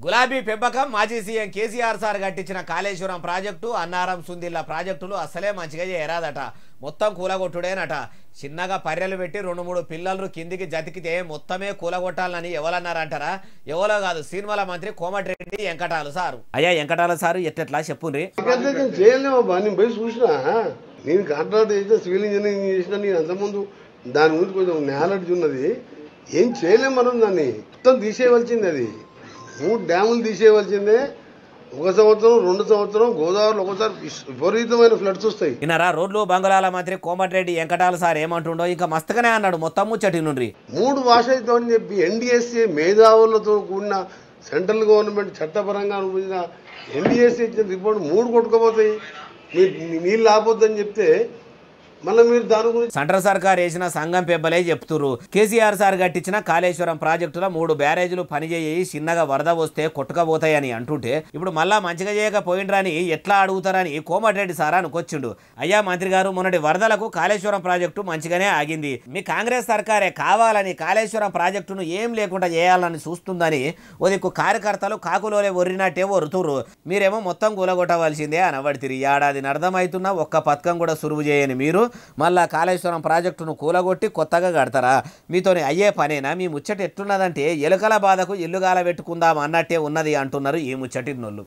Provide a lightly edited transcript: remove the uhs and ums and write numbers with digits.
గులాబీ పెంపకం మాజీ సీఎం కేసీఆర్ సార్ కట్టించిన కాళేశ్వరం ప్రాజెక్టు అన్నారం సుందిల్ల ప్రాజెక్టులు అసలే మంచిగా చేయరాదట. మొత్తం కూలగొట్టుడేనట. చిన్నగా పర్రెలు పెట్టి 2-3 పిల్లలు కిందికి జతికితే మొత్తమే కూలగొట్టాలని ఎవరన్నారంటారా? ఎవరో కాదు, సినిమాల మంత్రి కోమటిరెడ్డి వెంకటాలు సారు. అయ్యా వెంకటాల సారు ఎట్టెట్లా చెప్పుండ్రి. పోయి చూసినా, నేను కాంట్రాక్ట్ చేసిన సివిల్ ఇంజనీరింగ్ చేసిన, నేను అంతకుముందు దాని గురించి కొంచెం నాలెడ్జ్ ఉన్నది. ఏం చేయలేము మనం, దాన్ని మొత్తం తీసేయవలసింది. అది 3 డ్యాములు తీసేయవలసిందే. 1 సంవత్సరం 2 సంవత్సరం గోదావరిలో ఒకసారి విపరీతమైన ఫ్లడ్స్ వస్తాయి. ఇన్నారా రోడ్లు బంగాళాల మంత్రి కోమటిరెడ్డి వెంకటాల సార్ ఏమంటుండో ఇంకా మస్తుగానే అన్నాడు. మొత్తం ముచ్చటి నుండి 3 భాషలతో అని చెప్పి ఎన్డీఎస్ఏ మేధావులతో కూడిన సెంట్రల్ గవర్నమెంట్ చట్టపరంగా అనుభవించిన ఎన్డీఎస్ఏ ఇచ్చిన రిపోర్ట్ 3 కొట్టుకుపోతాయి. నీళ్ళు ఆపొద్దని చెప్తే మళ్ళీ మీరు దాని గురించి సెంట్రల్ సర్కార్ వేసిన సంఘం పెబ్బలే చెప్తున్నారు. కేసీఆర్ సార్ కట్టించిన కాళేశ్వరం ప్రాజెక్టులో 3 బ్యారేజీలు పనిచేయి చిన్నగా వరద వస్తే కొట్టుకపోతాయని అంటుంటే ఇప్పుడు మళ్ళా మంచిగా చేయకపోయిండ్రని ఎట్లా అడుగుతారని కోమటిరెడ్డి సార్ అనుకొచ్చిండు. అయ్యా మంత్రి గారు, మొన్నటి వరదలకు కాళేశ్వరం ప్రాజెక్టు మంచిగానే ఆగింది. మీ కాంగ్రెస్ సర్కారే కావాలని కాళేశ్వరం ప్రాజెక్టును ఏం లేకుండా చేయాలని చూస్తుందని ఓదిక్కు కార్యకర్తలు కాకులోలే ఒర్రినట్టే ఒరుతురు. మీరేమో మొత్తం కూలగొట్టవలసిందే అనబడితిరి. ఏడాది అర్థమవుతున్నా ఒక్క పథకం కూడా సురువు చేయని మీరు మళ్ళా కాళేశ్వరం ప్రాజెక్టును కూలగొట్టి కొత్తగా కడతారా? మీతోని అయ్యే పనేనా? మీ ముచ్చట ఎట్లున్నదంటే ఎలుకల బాధకు ఎల్లుగాల పెట్టుకుందాం అన్నట్టే ఉన్నది అంటున్నారు ఈ ముచ్చటినోళ్ళు.